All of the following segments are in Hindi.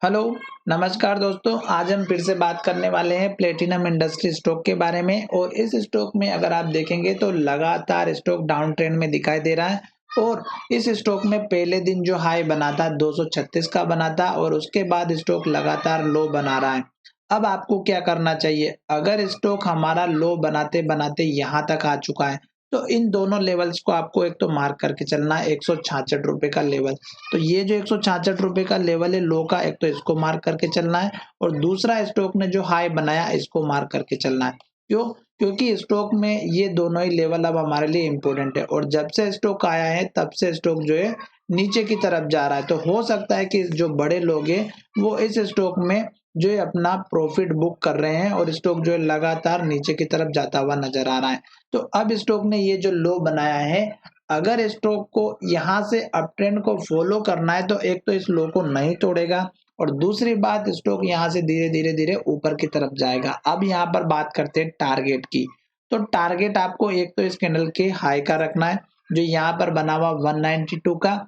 हेलो, नमस्कार दोस्तों। आज हम फिर से बात करने वाले हैं प्लेटिनम इंडस्ट्री स्टॉक के बारे में। और इस स्टॉक में अगर आप देखेंगे तो लगातार स्टॉक डाउन ट्रेंड में दिखाई दे रहा है। और इस स्टॉक में पहले दिन जो हाई बना था 236 का बना था और उसके बाद स्टॉक लगातार लो बना रहा है। अब आपको क्या करना चाहिए? अगर स्टॉक हमारा लो बनाते बनाते यहाँ तक आ चुका है तो इन दोनों लेवल्स को आपको एक तो मार्क करके चलना है। 166 रुपए का लेवल, तो ये जो 166 रुपए का लेवल है लो का, एक तो इसको मार्क करके चलना है। और दूसरा स्टॉक ने जो हाई बनाया इसको मार्क करके चलना है। क्यों? क्योंकि स्टॉक में ये दोनों ही लेवल अब हमारे लिए इंपॉर्टेंट है। और जब से स्टॉक आया है तब से स्टॉक जो है नीचे की तरफ जा रहा है। तो हो सकता है कि जो बड़े लोग हैं वो इस स्टॉक में जो है अपना प्रॉफिट बुक कर रहे हैं और स्टॉक जो है लगातार नीचे की तरफ जाता हुआ नजर आ रहा है। तो अब स्टॉक ने ये जो लो बनाया है, अगर स्टॉक को यहाँ से अप ट्रेंड को फॉलो करना है तो एक तो इस लो को नहीं तोड़ेगा और दूसरी बात स्टॉक यहाँ से धीरे धीरे धीरे ऊपर की तरफ जाएगा। अब यहाँ पर बात करते हैं टारगेट की। तो टारगेट आपको एक तो इस कैंडल के हाई का रखना है जो यहाँ पर बना हुआ 192 का,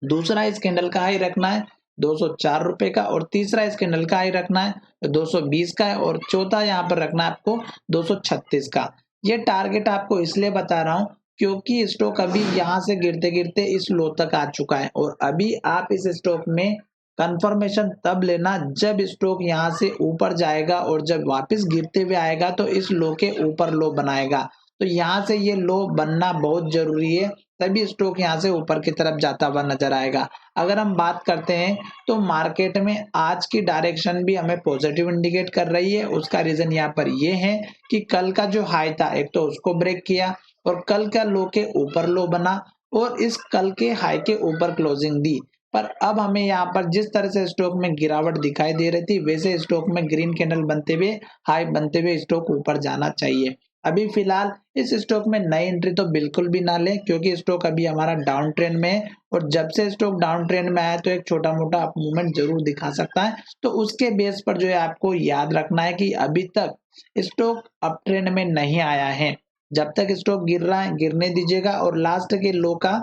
दूसरा इस कैंडल का हाई रखना है 204 रुपए का, और तीसरा इस कैंडल का हाई रखना है 220 का है, और चौथा यहाँ पर रखना है आपको 236 का। ये टारगेट आपको इसलिए बता रहा हूँ क्योंकि स्टॉक अभी यहाँ से गिरते गिरते इस लो तक आ चुका है। और अभी आप इस स्टॉक में कंफर्मेशन तब लेना जब स्टॉक यहाँ से ऊपर जाएगा और जब वापस गिरते हुए आएगा तो इस लो के ऊपर लो बनाएगा। तो यहाँ से ये लो बनना बहुत जरूरी है, तभी स्टॉक यहाँ से ऊपर की तरफ जाता हुआ नजर आएगा। अगर हम बात करते हैं तो मार्केट में आज की डायरेक्शन भी हमें पॉजिटिव इंडिकेट कर रही है। उसका रीजन यहाँ पर ये है कि कल का जो हाई था एक तो उसको ब्रेक किया और कल का लो के ऊपर लो बना और इस कल के हाई के ऊपर क्लोजिंग दी। पर अब हमें यहाँ पर जिस तरह से स्टॉक में गिरावट दिखाई दे रही थी वैसे स्टॉक में ग्रीन कैंडल बनते हुए हाई बनते हुए स्टॉक ऊपर जाना चाहिए। अभी फिलहाल इस स्टॉक में नई एंट्री तो बिल्कुल भी ना ले क्योंकि स्टॉक अभी हमारा डाउन ट्रेंड में है। और जब से स्टॉक डाउन ट्रेंड में आया तो एक छोटा मोटा अप मूवमेंट जरूर दिखा सकता है। तो उसके बेस पर जो है आपको याद रखना है कि अभी तक स्टॉक अप ट्रेंड में नहीं आया है। जब तक स्टॉक गिर रहा है गिरने दीजिएगा और लास्ट के लो का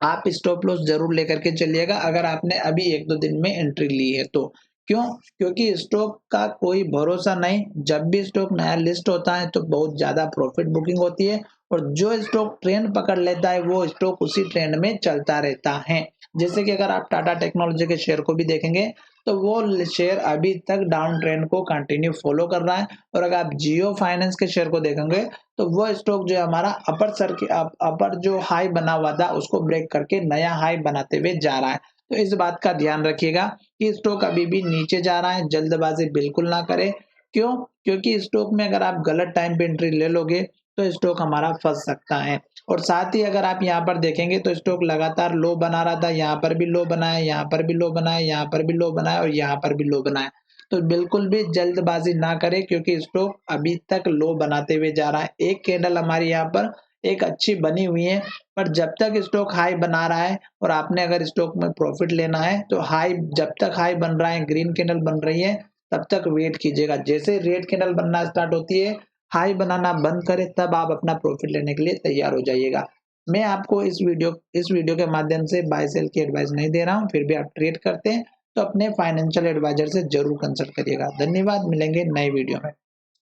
आप स्टॉप लॉस जरूर लेकर के चलिएगा अगर आपने अभी एक दो दिन में एंट्री ली है तो। क्यों? क्योंकि स्टॉक का कोई भरोसा नहीं। जब भी स्टॉक नया लिस्ट होता है तो बहुत ज्यादा प्रॉफिट बुकिंग होती है और जो स्टॉक ट्रेंड पकड़ लेता है वो स्टॉक उसी ट्रेंड में चलता रहता है। जैसे कि अगर आप टाटा टेक्नोलॉजी के शेयर को भी देखेंगे तो वो शेयर अभी तक डाउन ट्रेंड को कंटिन्यू फॉलो कर रहा है। और अगर आप जियो फाइनेंस के शेयर को देखेंगे तो वो स्टॉक जो है हमारा अपर जो हाई बना हुआ था उसको ब्रेक करके नया हाई बनाते हुए जा रहा है। तो इस बात का ध्यान रखिएगा कि स्टॉक अभी भी नीचे जा रहा है, जल्दबाजी बिल्कुल ना करें। क्यों? क्योंकि स्टॉक में अगर आप गलत टाइम पे एंट्री ले लोगे तो स्टॉक हमारा फंस सकता है। और साथ ही अगर आप यहाँ पर देखेंगे तो स्टॉक लगातार लो बना रहा था, यहाँ पर भी लो बनाया, यहाँ पर भी लो बनाया, यहाँ पर भी लो बनाया और यहाँ पर भी लो बनाया। तो बिल्कुल भी जल्दबाजी ना करें क्योंकि स्टॉक अभी तक लो बनाते हुए जा रहा है। एक कैंडल हमारी यहाँ पर एक अच्छी बनी हुई है, पर जब तक स्टॉक हाई बना रहा है और आपने अगर स्टॉक में प्रॉफिट लेना है तो हाई जब तक हाई बन रहा है ग्रीन कैंडल बन रही है तब तक वेट कीजिएगा। जैसे रेड कैंडल बनना स्टार्ट होती है हाई बनाना बंद करे तब आप अपना प्रॉफिट लेने के लिए तैयार हो जाइएगा। मैं आपको इस वीडियो के माध्यम से बाय सेल की एडवाइस नहीं दे रहा हूँ, फिर भी आप ट्रेड करते हैं तो अपने फाइनेंशियल एडवाइजर से जरूर कंसल्ट करिएगा। धन्यवाद, मिलेंगे नए वीडियो में।